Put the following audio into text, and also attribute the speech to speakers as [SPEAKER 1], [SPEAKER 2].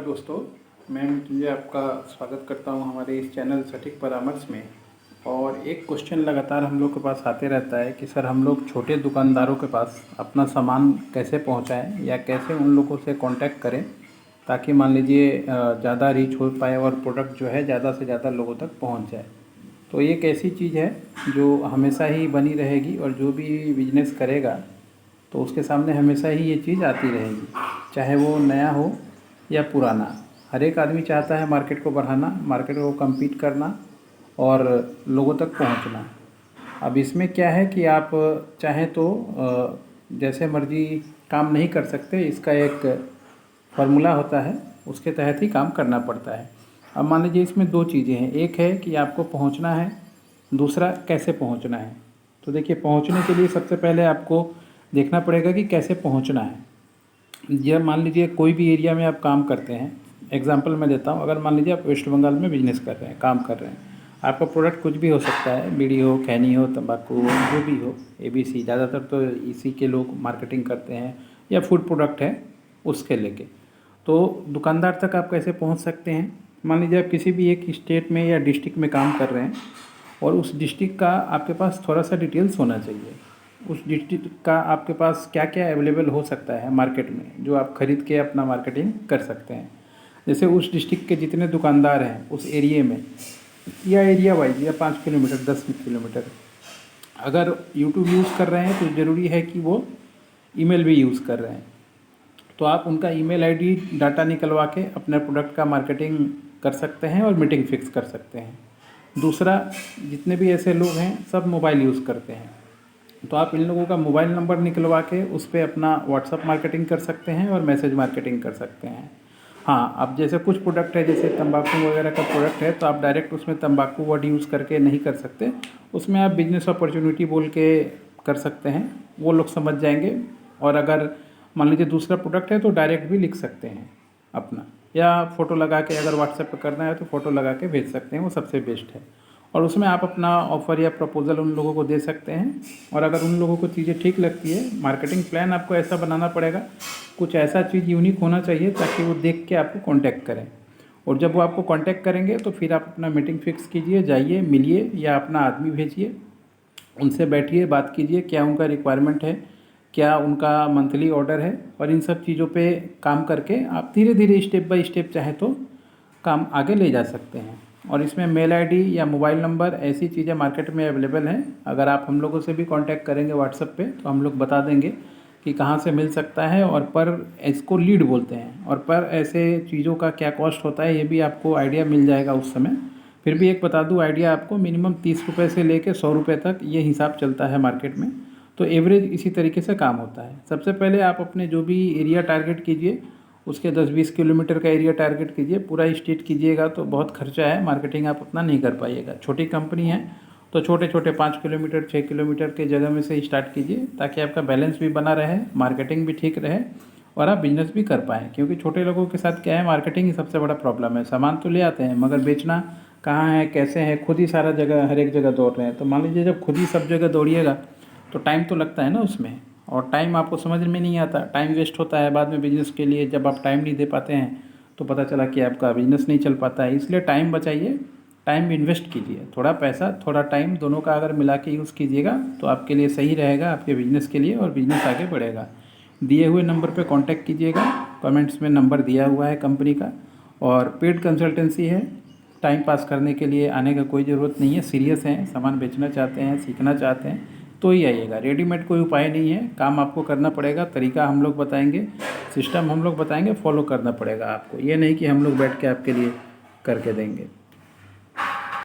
[SPEAKER 1] दोस्तों, मैं मृत्युंजय आपका स्वागत करता हूं हमारे इस चैनल सटीक परामर्श में। और एक क्वेश्चन लगातार हम लोग के पास आते रहता है कि सर हम लोग छोटे दुकानदारों के पास अपना सामान कैसे पहुंचाएं या कैसे उन लोगों से कांटेक्ट करें ताकि मान लीजिए ज़्यादा रीच हो पाए और प्रोडक्ट जो है ज़्यादा से ज़्यादा लोगों तक पहुँच जाए। तो ये एक ऐसी चीज़ है जो हमेशा ही बनी रहेगी और जो भी बिजनेस करेगा तो उसके सामने हमेशा ही ये चीज़ आती रहेगी, चाहे वो नया हो या पुराना। हर एक आदमी चाहता है मार्केट को बढ़ाना, मार्केट को कम्पीट करना और लोगों तक पहुंचना। अब इसमें क्या है कि आप चाहें तो जैसे मर्जी काम नहीं कर सकते, इसका एक फार्मूला होता है, उसके तहत ही काम करना पड़ता है। अब मान लीजिए इसमें दो चीज़ें हैं, एक है कि आपको पहुंचना है, दूसरा कैसे पहुंचना है। तो देखिए, पहुंचने के लिए सबसे पहले आपको देखना पड़ेगा कि कैसे पहुंचना है। यह मान लीजिए कोई भी एरिया में आप काम करते हैं, एग्जांपल मैं देता हूं, अगर मान लीजिए आप वेस्ट बंगाल में बिजनेस कर रहे हैं, काम कर रहे हैं, आपका प्रोडक्ट कुछ भी हो सकता है, बीड़ी हो, खैनी हो, तंबाकू हो, जो भी हो, ABC, ज़्यादातर तो इसी के लोग मार्केटिंग करते हैं, या फूड प्रोडक्ट है उसके लेके। तो दुकानदार तक आप कैसे पहुँच सकते हैं? मान लीजिए आप किसी भी एक स्टेट में या डिस्ट्रिक्ट में काम कर रहे हैं और उस डिस्ट्रिक्ट का आपके पास थोड़ा सा डिटेल्स होना चाहिए। उस डिस्ट्रिक्ट का आपके पास क्या क्या अवेलेबल हो सकता है मार्केट में, जो आप ख़रीद के अपना मार्केटिंग कर सकते हैं। जैसे उस डिस्ट्रिक्ट के जितने दुकानदार हैं उस एरिए में, या एरिया वाइज, या 5 किलोमीटर, 10 किलोमीटर, अगर यूट्यूब यूज़ कर रहे हैं तो ज़रूरी है कि वो ईमेल भी यूज़ कर रहे हैं। तो आप उनका ईमेल आईडी डाटा निकलवा के अपने प्रोडक्ट का मार्केटिंग कर सकते हैं और मीटिंग फिक्स कर सकते हैं। दूसरा, जितने भी ऐसे लोग हैं सब मोबाइल यूज़ करते हैं, तो आप इन लोगों का मोबाइल नंबर निकलवा के उस पर अपना व्हाट्सअप मार्केटिंग कर सकते हैं और मैसेज मार्केटिंग कर सकते हैं। हाँ, अब जैसे कुछ प्रोडक्ट है, जैसे तंबाकू वगैरह का प्रोडक्ट है, तो आप डायरेक्ट उसमें तंबाकू वर्ड यूज़ करके नहीं कर सकते, उसमें आप बिजनेस अपॉर्चुनिटी बोल के कर सकते हैं, वो लोग समझ जाएंगे। और अगर मान लीजिए दूसरा प्रोडक्ट है तो डायरेक्ट भी लिख सकते हैं अपना, या फ़ोटो लगा के, अगर व्हाट्सएप पे करना है तो फ़ोटो लगा के भेज सकते हैं, वो सबसे बेस्ट है। और उसमें आप अपना ऑफ़र या प्रपोज़ल उन लोगों को दे सकते हैं। और अगर उन लोगों को चीज़ें ठीक लगती है, मार्केटिंग प्लान आपको ऐसा बनाना पड़ेगा, कुछ ऐसा चीज़ यूनिक होना चाहिए ताकि वो देख के आपको कांटेक्ट करें। और जब वो आपको कांटेक्ट करेंगे तो फिर आप अपना मीटिंग फिक्स कीजिए, जाइए, मिलिए, या अपना आदमी भेजिए, उनसे बैठिए, बात कीजिए, क्या उनका रिक्वायरमेंट है, क्या उनका मंथली ऑर्डर है, और इन सब चीज़ों पे काम करके आप धीरे धीरे स्टेप बाय स्टेप चाहे तो काम आगे ले जा सकते हैं। और इसमें मेल आईडी या मोबाइल नंबर, ऐसी चीज़ें मार्केट में अवेलेबल हैं। अगर आप हम लोगों से भी कांटेक्ट करेंगे व्हाट्सएप पे तो हम लोग बता देंगे कि कहाँ से मिल सकता है, और पर इसको लीड बोलते हैं, और पर ऐसे चीज़ों का क्या कॉस्ट होता है ये भी आपको आइडिया मिल जाएगा उस समय। फिर भी एक बता दूँ आइडिया आपको, मिनिमम 30 रुपये से लेकर 100 रुपये तक ये हिसाब चलता है मार्केट में। तो एवरेज इसी तरीके से काम होता है। सबसे पहले आप अपने जो भी एरिया टारगेट कीजिए, उसके 10-20 किलोमीटर का एरिया टारगेट कीजिए। पूरा स्टेट कीजिएगा तो बहुत खर्चा है, मार्केटिंग आप उतना नहीं कर पाइएगा। छोटी कंपनी है तो छोटे छोटे 5 किलोमीटर, 6 किलोमीटर के जगह में से स्टार्ट कीजिए, ताकि आपका बैलेंस भी बना रहे, मार्केटिंग भी ठीक रहे और आप बिजनेस भी कर पाएँ। क्योंकि छोटे लोगों के साथ क्या है, मार्केटिंग ही सबसे बड़ा प्रॉब्लम है। सामान तो ले आते हैं मगर बेचना कहाँ है, कैसे है, खुद ही सारा जगह, हर एक जगह दौड़ रहे हैं। तो मान लीजिए जब खुद ही सब जगह दौड़िएगा तो टाइम तो लगता है ना उसमें, और टाइम आपको समझ में नहीं आता, टाइम वेस्ट होता है बाद में बिजनेस के लिए। जब आप टाइम नहीं दे पाते हैं तो पता चला कि आपका बिजनेस नहीं चल पाता है। इसलिए टाइम बचाइए, टाइम इन्वेस्ट कीजिए, थोड़ा पैसा थोड़ा टाइम दोनों का अगर मिला के यूज़ कीजिएगा तो आपके लिए सही रहेगा, आपके बिजनेस के लिए, और बिजनेस आगे बढ़ेगा। दिए हुए नंबर पर कॉन्टैक्ट कीजिएगा, कमेंट्स में नंबर दिया हुआ है कंपनी का। और पेड कंसल्टेंसी है, टाइम पास करने के लिए आने का कोई ज़रूरत नहीं है। सीरियस हैं, सामान बेचना चाहते हैं, सीखना चाहते हैं तो ही आइएगा। रेडीमेड कोई उपाय नहीं है, काम आपको करना पड़ेगा। तरीका हम लोग बताएंगे, सिस्टम हम लोग बताएंगे, फॉलो करना पड़ेगा आपको। ये नहीं कि हम लोग बैठ के आपके लिए करके देंगे।